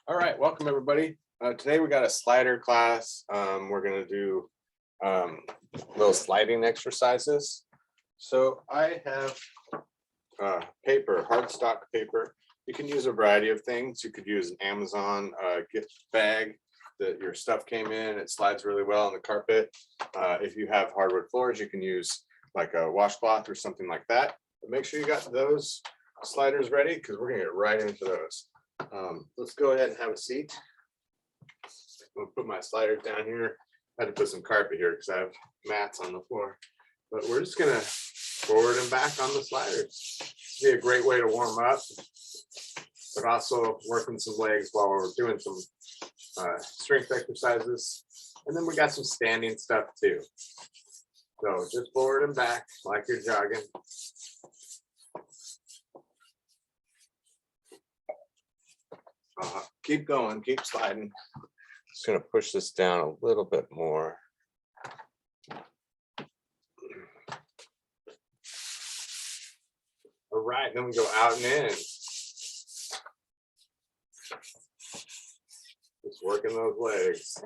All right, welcome everybody. Today we got a slider class. We're going to do little sliding exercises. So I have paper, hardstock paper. You can use a variety of things. You could use an Amazon gift bag that your stuff came in. It slides really well on the carpet. If you have hardwood floors, you can use like a washcloth or something like that. But make sure you got those sliders ready because we're going to get right into those. Let's go ahead and have a seat. I'm gonna put my sliders down here. I had to put some carpet here because I have mats on the floor. But we're just gonna forward and back on the sliders. Be a great way to warm up, but also working some legs while we're doing some strength exercises. And then we got some standing stuff too. So just forward and back like you're jogging. Keep going, keep sliding. Just gonna push this down a little bit more. All right, then we go out and in. Just working those legs.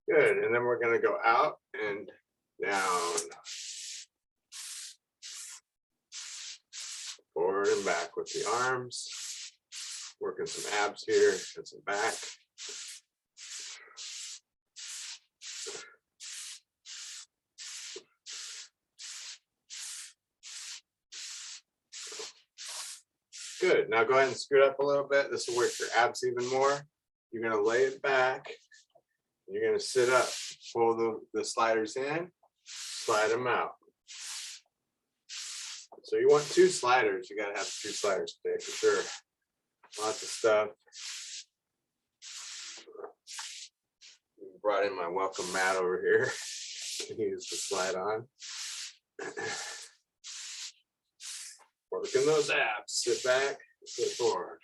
Good, and then we're gonna go out and down. Forward and back with the arms, working some abs here and some back. Good, now go ahead and scoot up a little bit. This will work your abs even more. You're gonna lay it back. You're gonna sit up, pull the sliders in, slide them out. So you want two sliders. You gotta have two sliders today for sure. Lots of stuff. Brought in my welcome mat over here to use to slide on. Working those abs. Sit back, sit forward.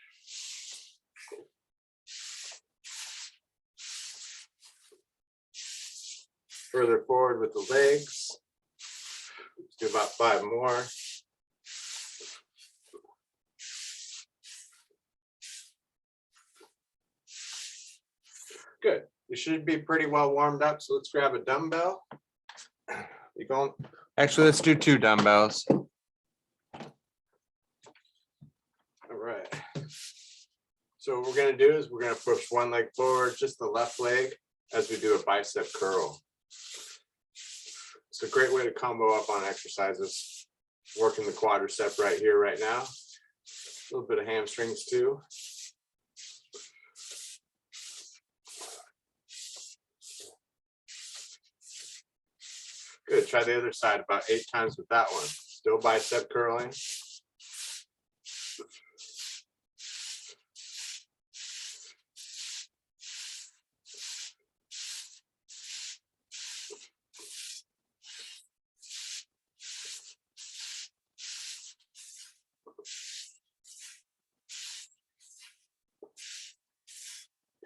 Further forward with the legs. Let's do about 5 more. Good. You should be pretty well warmed up. So let's grab a dumbbell. You going? Actually, let's do 2 dumbbells. All right. So what we're going to do is we're going to push one leg forward, just the left leg, as we do a bicep curl. It's a great way to combo up on exercises. Working the quadricep right here, right now. A little bit of hamstrings too. Good, try the other side about 8 times with that one. Still bicep curling.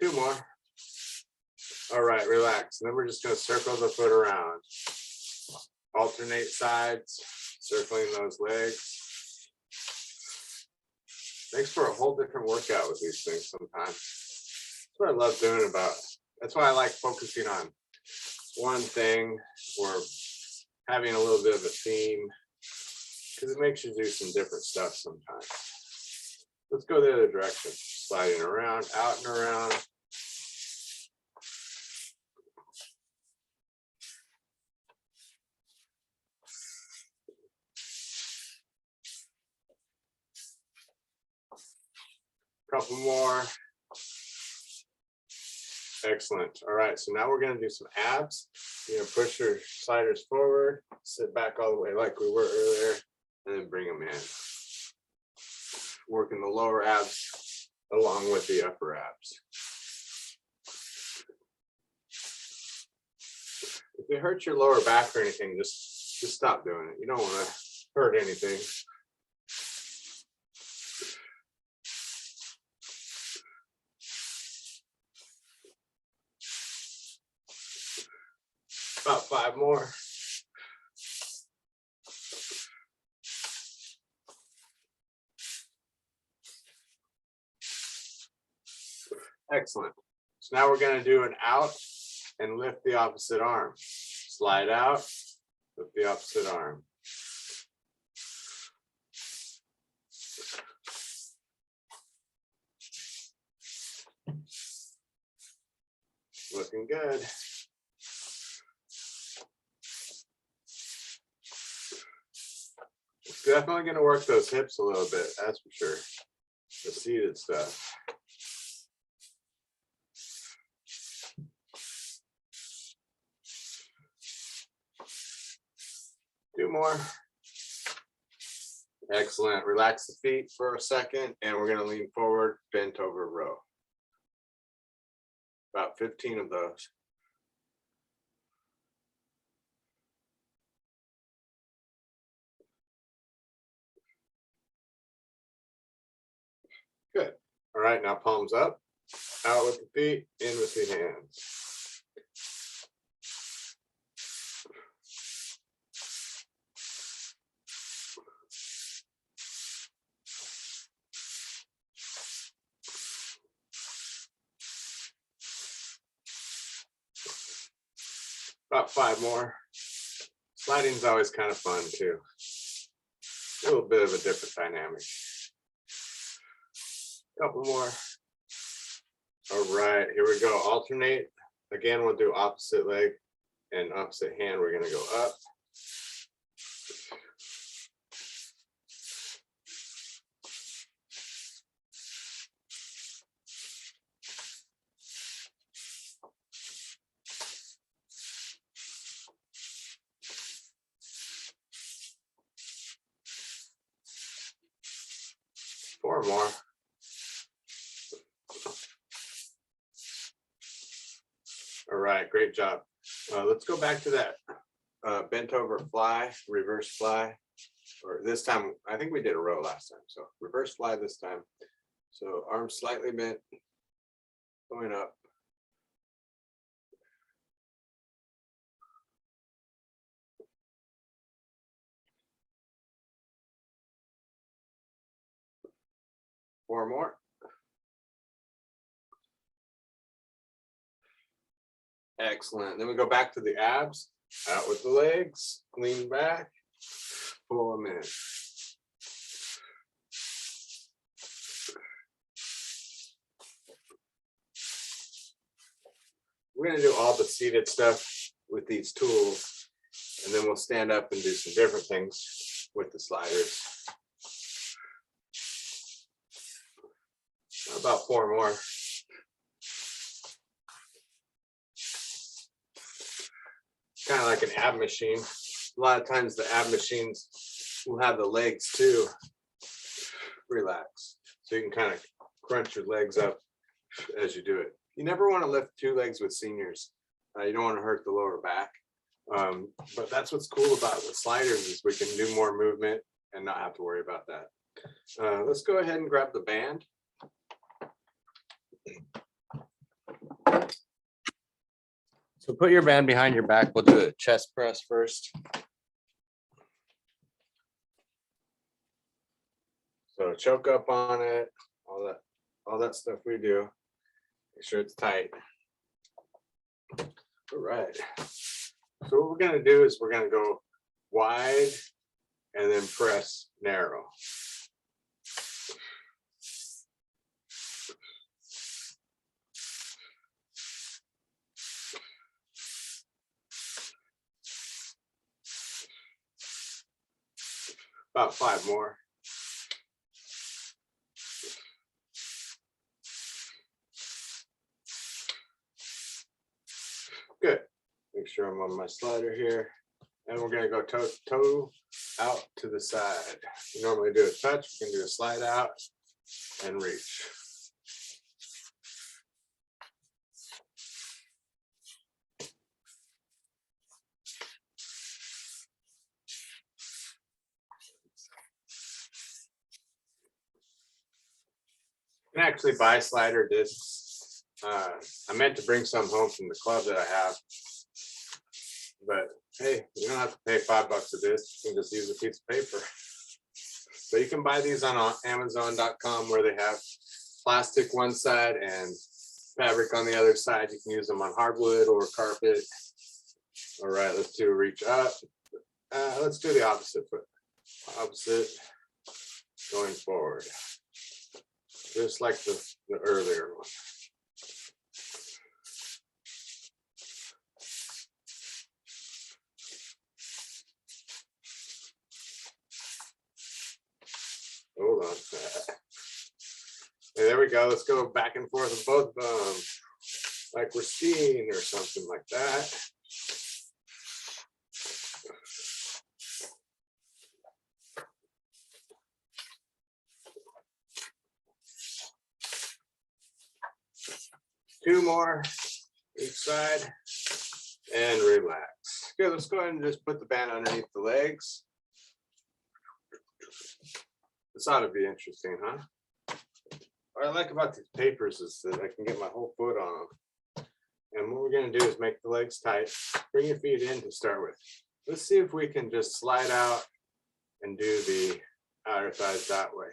Two more. All right, relax. And then we're just going to circle the foot around. Alternate sides, circling those legs. Makes for a whole different workout with these things sometimes. That's what I love doing about it. That's why I like focusing on one thing or having a little bit of a theme, because it makes you do some different stuff sometimes. Let's go the other direction. Sliding around, out and around. Couple more. Excellent. All right, so now we're going to do some abs. You're going to push your sliders forward, sit back all the way like we were earlier, and then bring them in. Working the lower abs along with the upper abs. If it hurts your lower back or anything, just stop doing it. You don't want to hurt anything. About 5 more. Excellent. So now we're going to do an out and lift the opposite arm. Slide out, lift the opposite arm. Looking good. It's definitely going to work those hips a little bit, that's for sure. The seated stuff. Two more. Excellent. Relax the feet for a second, and we're going to lean forward, bent over row. About 15 of those. Good. All right, now palms up, out with the feet, in with the hands. About 5 more. Sliding is always kind of fun too. A little bit of a different dynamic. Couple more. All right, here we go. Alternate. Again, we'll do opposite leg and opposite hand. We're going to go up. Four more. All right, great job. Let's go back to that bent over fly, reverse fly, or this time, I think we did a row last time. So reverse fly this time. So arms slightly bent, going up. Four more. Excellent. Then we go back to the abs, out with the legs, lean back, pull them in. We're going to do all the seated stuff with these tools, and then we'll stand up and do some different things with the sliders. About 4 more. Kind of like an ab machine. A lot of times the ab machines will have the legs too. Relax. So you can kind of crunch your legs up as you do it. You never want to lift 2 legs with seniors. You don't want to hurt the lower back. But that's what's cool about the sliders is we can do more movement and not have to worry about that. Let's go ahead and grab the band. So put your band behind your back. We'll do a chest press first. So choke up on it, all that stuff we do. Make sure it's tight. All right. So what we're going to do is we're going to go wide and then press narrow. About 5 more. Good. Make sure I'm on my slider here. And we're going to go toe out to the side. We normally do a touch. We can do a slide out and reach. You can actually buy slider discs. I meant to bring some home from the club that I have, but hey, you don't have to pay $5 a disc. You can just use a piece of paper. So you can buy these on Amazon.com where they have plastic one side and fabric on the other side. You can use them on hardwood or carpet. All right, let's do a reach up. Let's do the opposite foot. Opposite, going forward. Just like the earlier one. Hold on. And there we go. Let's go back and forth with both of them. Like we're skiing or something like that. Two more each side and relax. Good, let's go ahead and just put the band underneath the legs. This ought to be interesting, huh? What I like about these papers is that I can get my whole foot on them. And what we're going to do is make the legs tight. Bring your feet in to start with. Let's see if we can just slide out and do the outer thighs that way.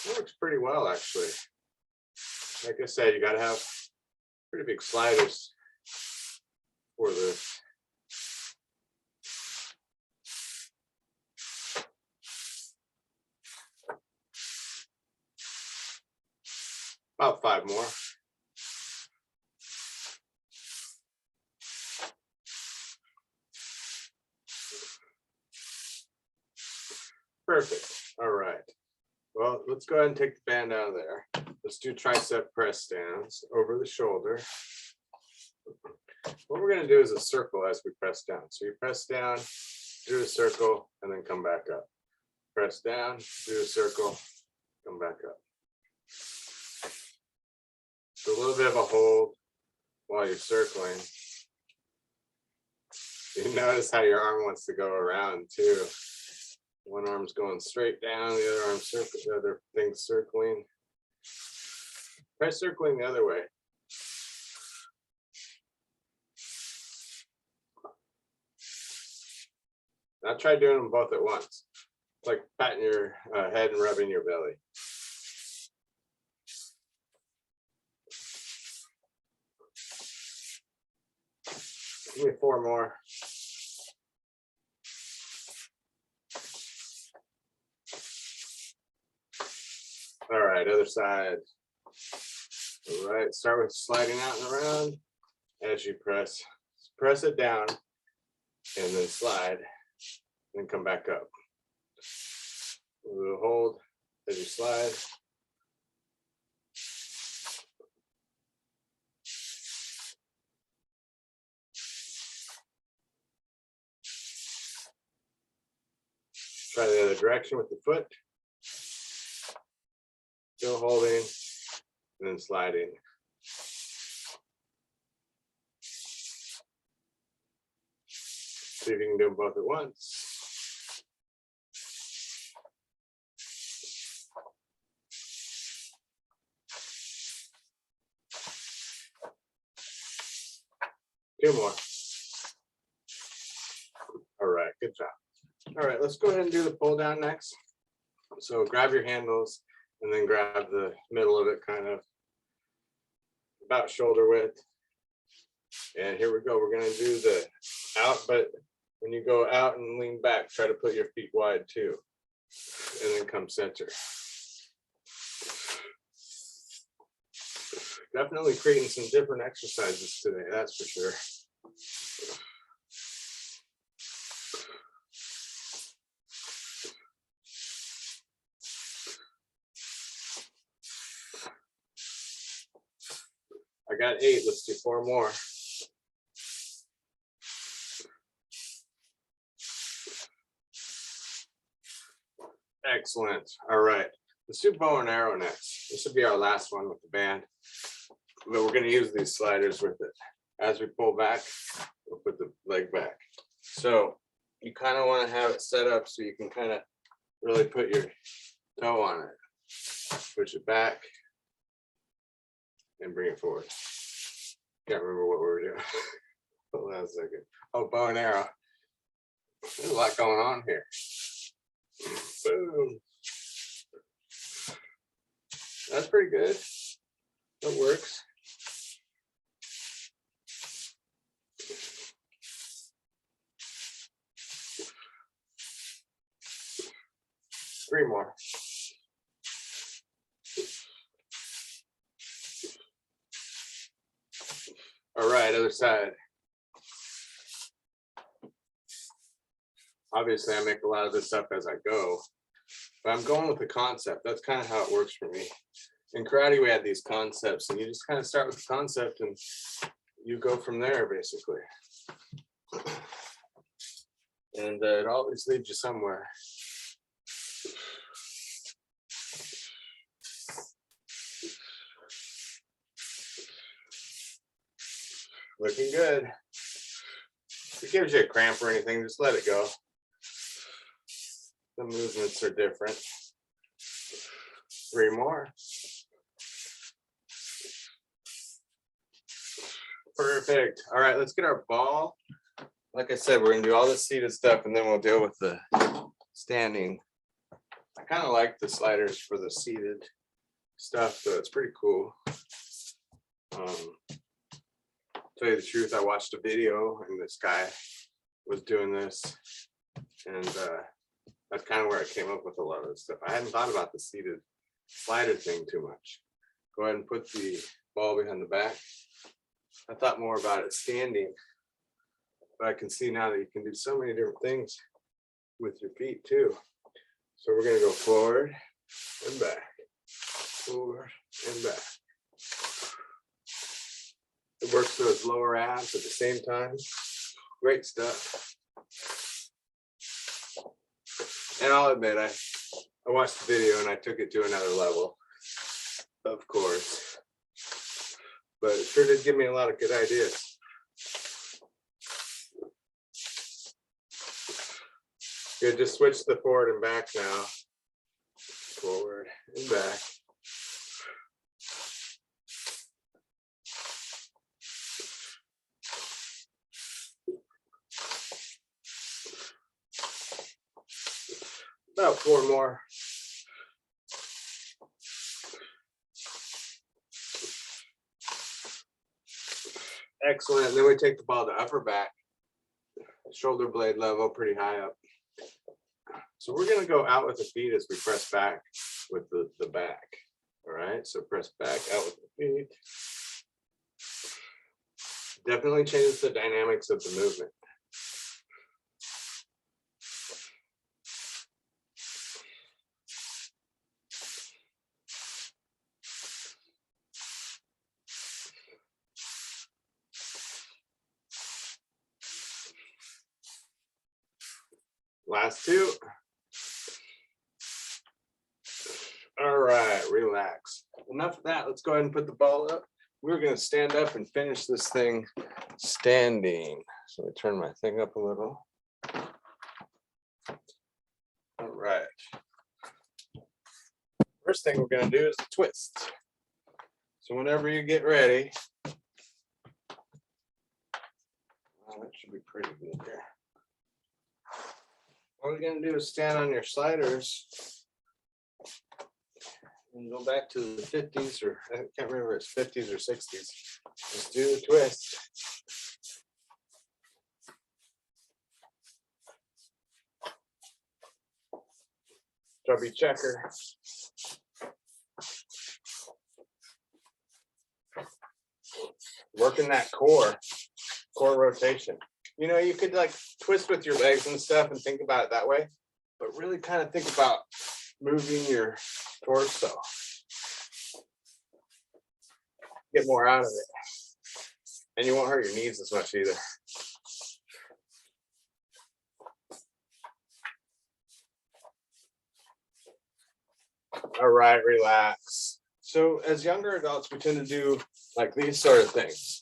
It works pretty well, actually. Like I said, you got to have pretty big sliders for this. About 5 more. Perfect. All right. Well, let's go ahead and take the band out of there. Let's do tricep press downs over the shoulder. What we're going to do is a circle as we press down. So you press down, do a circle, and then come back up. Press down, do a circle, come back up. So a little bit of a hold while you're circling. You notice how your arm wants to go around too. One arm's going straight down, the other arm circling, the other thing's circling. Try circling the other way. Now try doing them both at once. It's like patting your head and rubbing your belly. Give me 4 more. All right, other side. All right, start with sliding out and around as you press it down and then slide, then come back up. A little hold as you slide. Try the other direction with the foot. Still holding and then sliding. See if you can do them both at once. Two more. All right, good job. All right, let's go ahead and do the pull down next. So grab your handles and then grab the middle of it, kind of about shoulder width. And here we go. We're going to do the out, but when you go out and lean back, try to put your feet wide too, and then come center. Definitely creating some different exercises today, that's for sure. I got 8, let's do 4 more. Excellent. All right, let's do bow and arrow next. This will be our last one with the band, but we're going to use these sliders with it. As we pull back, we'll put the leg back. So you kind of want to have it set up so you can kind of really put your toe on it. Push it back and bring it forward. Can't remember what we were doing. Hold on a second. Oh, bow and arrow. There's a lot going on here. Boom. That's pretty good. That works. 3 more. All right, other side. Obviously, I make a lot of this up as I go, but I'm going with the concept. That's kind of how it works for me. In karate, we had these concepts, and you just kind of start with the concept and you go from there, basically. And it always leads you somewhere. Looking good. If it gives you a cramp or anything, just let it go. The movements are different. 3 more. Perfect. All right, let's get our ball. Like I said, we're gonna do all the seated stuff and then we'll deal with the standing. I kind of like the sliders for the seated stuff, so it's pretty cool. Tell you the truth, I watched a video and this guy was doing this, and that's kind of where I came up with a lot of this stuff. I hadn't thought about the seated slider thing too much. Go ahead and put the ball behind the back. I thought more about it standing, but I can see now that you can do so many different things with your feet too. So we're gonna go forward and back, forward and back. It works those lower abs at the same time. Great stuff. And I'll admit, I watched the video and I took it to another level, of course. But it sure did give me a lot of good ideas. Good, just switch the forward and back now. Forward and back. About 4 more. Excellent. And then we take the ball to upper back, shoulder blade level, pretty high up. So we're going to go out with the feet as we press back with the back. All right. So press back out with the feet. Definitely changes the dynamics of the movement. Last 2. All right, relax. Enough of that. Let's go ahead and put the ball up. We're going to stand up and finish this thing standing. So let me turn my thing up a little. All right. First thing we're going to do is a twist. So whenever you get ready, that should be pretty good here. What we're going to do is stand on your sliders and go back to the 50s, or I can't remember if it's 50s or 60s. Just do the twist. Chubby checker. Working that core rotation. You know, you could like twist with your legs and stuff and think about it that way, but really kind of think about moving your torso. Get more out of it. And you won't hurt your knees as much either. All right, relax. So as younger adults, we tend to do like these sort of things.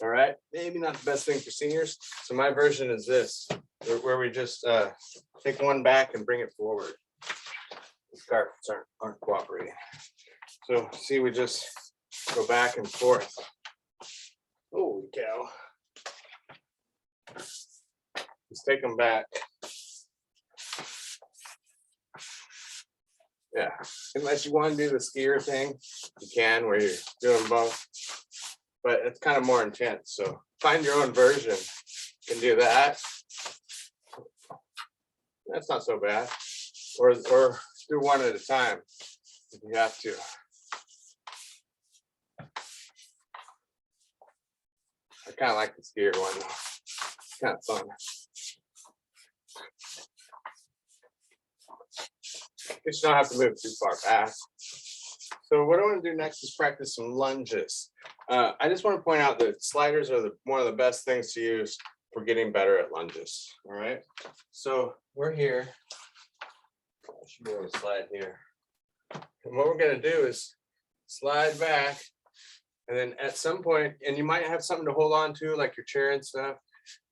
All right, maybe not the best thing for seniors. So my version is this, where we just take one back and bring it forward. These carpets aren't cooperating. So see, we just go back and forth. Holy cow. Let's take them back. Yeah, unless you want to do the skier thing, you can, where you're doing both. But it's kind of more intense. So find your own version. You can do that. That's not so bad. or do one at a time if you have to. I kind of like the skier one though. It's kind of fun. You don't have to move too far back. So what I want to do next is practice some lunges. I just want to point out that sliders are one of the best things to use for getting better at lunges. All right. So we're here. I should be able to slide here. And what we're going to do is slide back. And then at some point, and you might have something to hold on to, like your chair and stuff,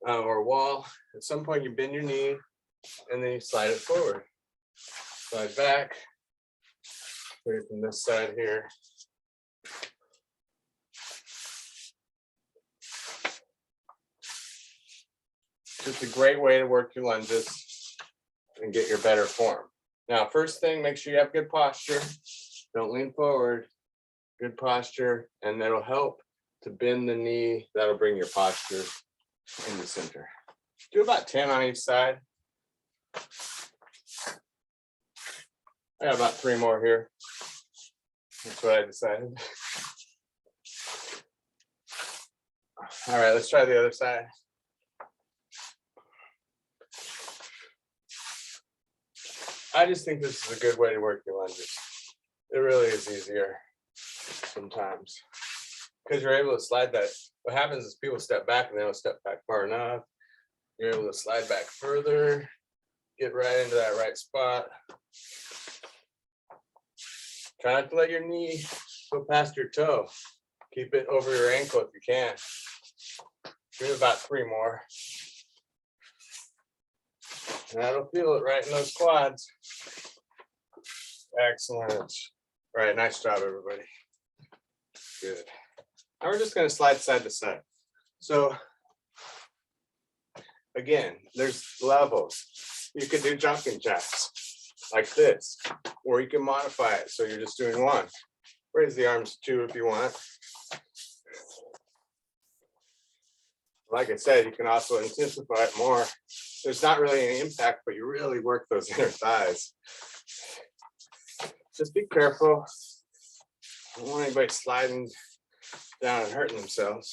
or a wall. At some point, you bend your knee, and then you slide it forward. Slide back. Put it from this side here. Just a great way to work your lunges and get your better form. Now, first thing, make sure you have good posture. Don't lean forward. Good posture, and that'll help to bend the knee. That'll bring your posture in the center. Do about 10 on each side. I got about 3 more here. That's what I decided. All right, let's try the other side. I just think this is a good way to work your lunges. It really is easier sometimes because you're able to slide that. What happens is people step back and they don't step back far enough. You're able to slide back further, get right into that right spot. Try not to let your knee go past your toe. Keep it over your ankle if you can. Do about 3 more. And that'll feel it right in those quads. Excellent. All right, nice job, everybody. Good. Now we're just going to slide side to side. So again, there's levels. You could do jumping jacks like this, or you can modify it so you're just doing 1. Raise the arms 2 if you want. Like I said, you can also intensify it more. There's not really any impact, but you really work those inner thighs. Just be careful. I don't want anybody sliding down and hurting themselves.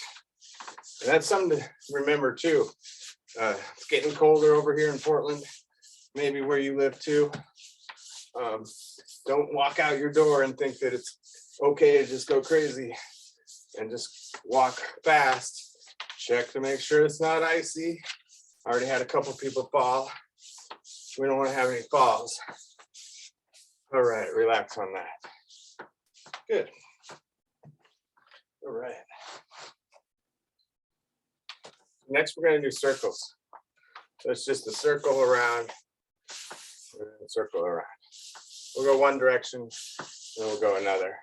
And that's something to remember too. It's getting colder over here in Portland, maybe where you live too. Don't walk out your door and think that it's okay to just go crazy and just walk fast. Check to make sure it's not icy. I already had a couple people fall. We don't want to have any falls. All right, relax on that. Good. All right. Next, we're going to do circles. So it's just a circle around, and a circle around. We'll go one direction, then we'll go another.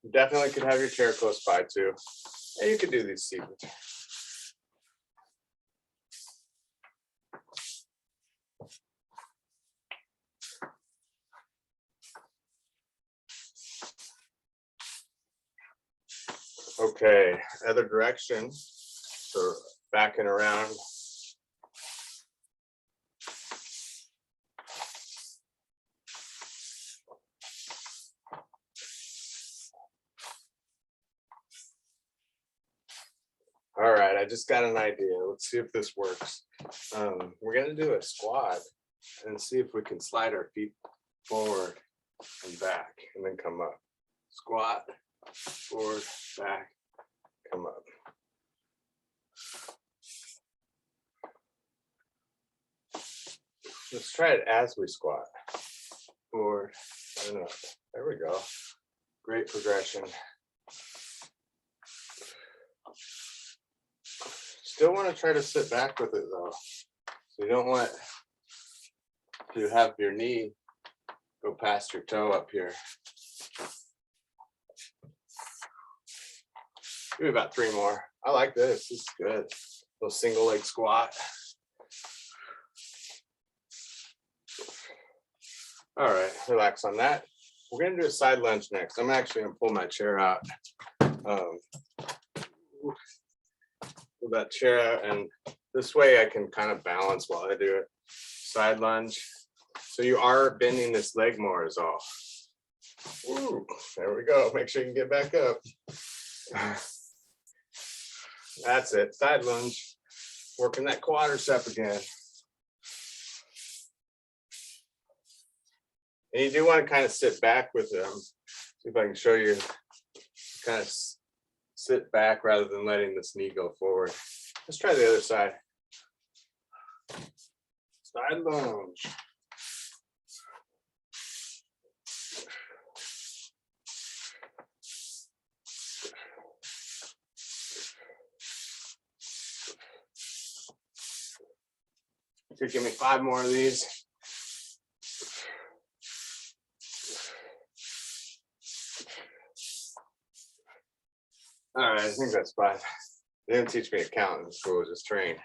You definitely could have your chair close by too. And you could do these seated. Okay, other direction. So back and around. All right, I just got an idea. Let's see if this works. We're gonna do a squat and see if we can slide our feet forward and back and then come up. Squat, forward, back, come up. Let's try it as we squat. Forward and up. There we go. Great progression. Still want to try to sit back with it though. So you don't want to have your knee go past your toe up here. Maybe about 3 more. I like this. This is good. Little single leg squat. All right, relax on that. We're gonna do a side lunge next. I'm actually gonna pull my chair out. Pull that chair out, and this way I can kind of balance while I do it. Side lunge. So you are bending this leg more is all. Ooh, there we go. Make sure you can get back up. That's it. Side lunge. Working that quadricep again. And you do want to kind of sit back with them. See if I can show you. Kind of sit back rather than letting this knee go forward. Let's try the other side. Side lunge. Could give me 5 more of these. All right, I think that's 5. They didn't teach me to count in school, just train.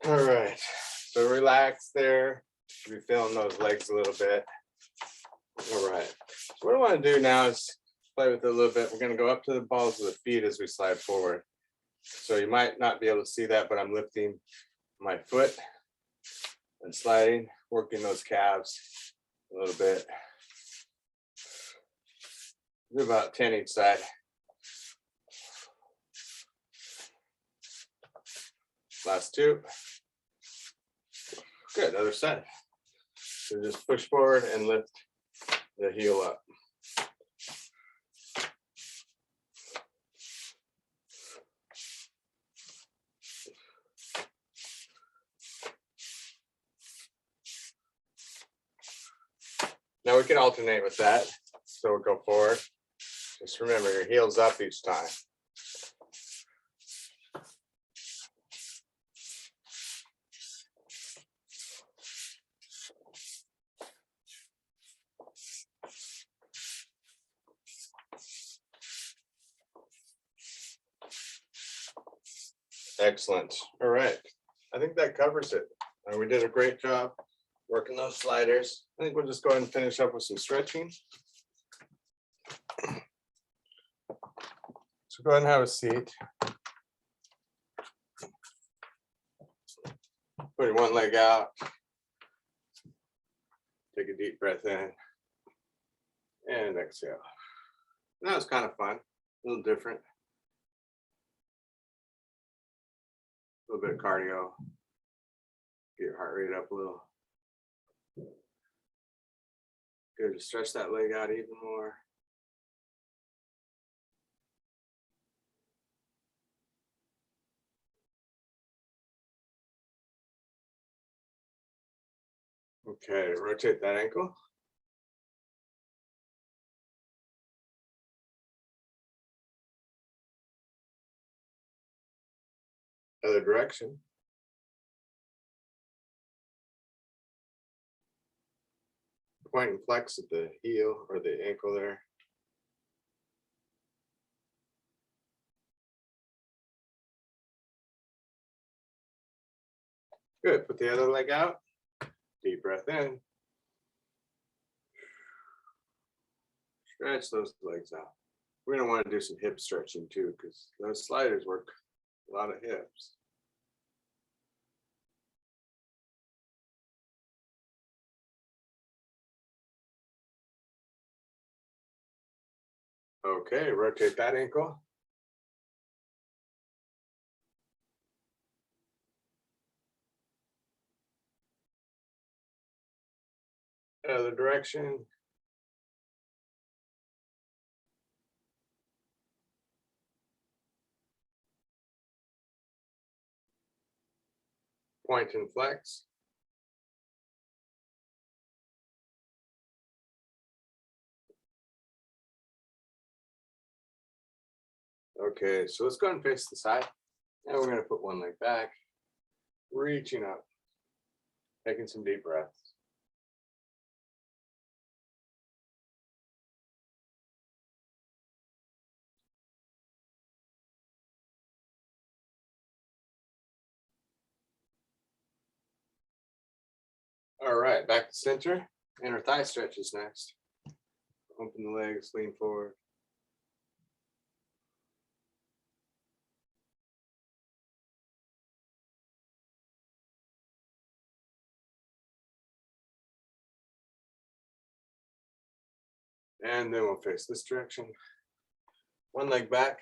All right, so relax there. Be feeling those legs a little bit. All right, so what I want to do now is play with it a little bit. We're going to go up to the balls of the feet as we slide forward. So you might not be able to see that, but I'm lifting my foot and sliding, working those calves a little bit. Do about 10 each side. Last 2. Good, other side. So just push forward and lift the heel up. Now we can alternate with that. So we'll go forward. Just remember your heel's up each time. Excellent. All right. I think that covers it. We did a great job working those sliders. I think we'll just go ahead and finish up with some stretching. So go ahead and have a seat. Put one leg out. Take a deep breath in. And exhale. That was kind of fun. A little different. A little bit of cardio. Get your heart rate up a little. Good to stretch that leg out even more. Okay, rotate that ankle. Other direction. Point and flex at the heel or the ankle there. Good, put the other leg out. Deep breath in. Stretch those legs out. We're gonna want to do some hip stretching too, because those sliders work a lot of hips. Okay, rotate that ankle. Other direction. Point and flex. Okay, so let's go ahead and face the side. And we're going to put one leg back, reaching up, taking some deep breaths. All right, back to center. Inner thigh stretches next. Open the legs, lean forward. And then we'll face this direction. One leg back,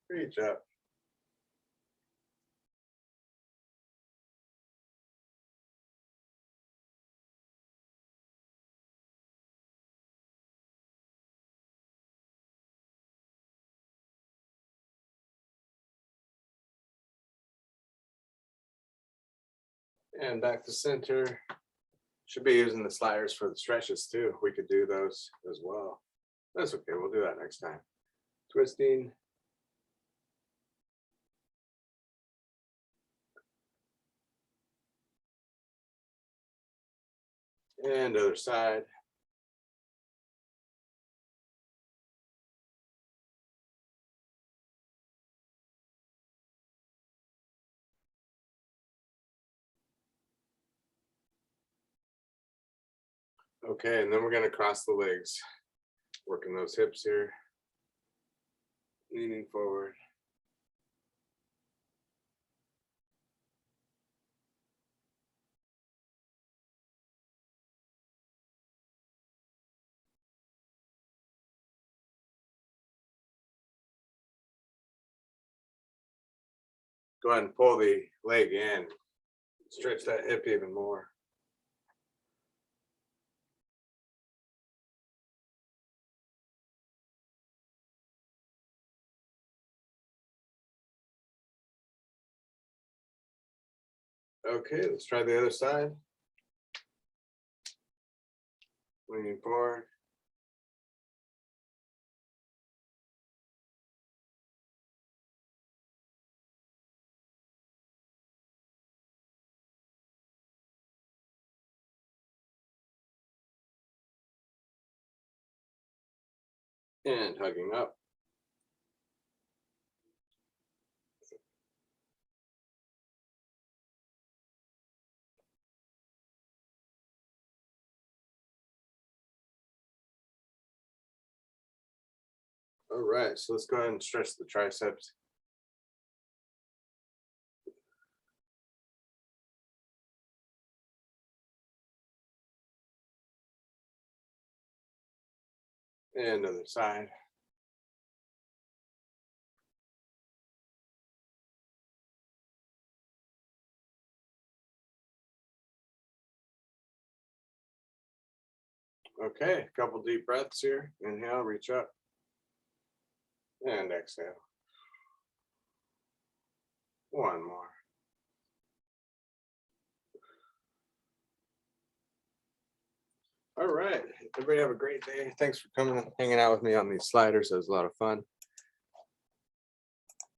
reach up. And back to center. Should be using the sliders for the stretches too. We could do those as well. That's okay, we'll do that next time. Twisting. And other side. Okay, and then we're gonna cross the legs. Working those hips here. Leaning forward. Go ahead and pull the leg in. Stretch that hip even more. Okay, let's try the other side. Leaning forward. And hugging up. All right, so let's go ahead and stretch the triceps. And other side. Okay, a couple deep breaths here. Inhale, reach up. And exhale. One more. All right, everybody have a great day. Thanks for coming and hanging out with me on these sliders. It was a lot of fun.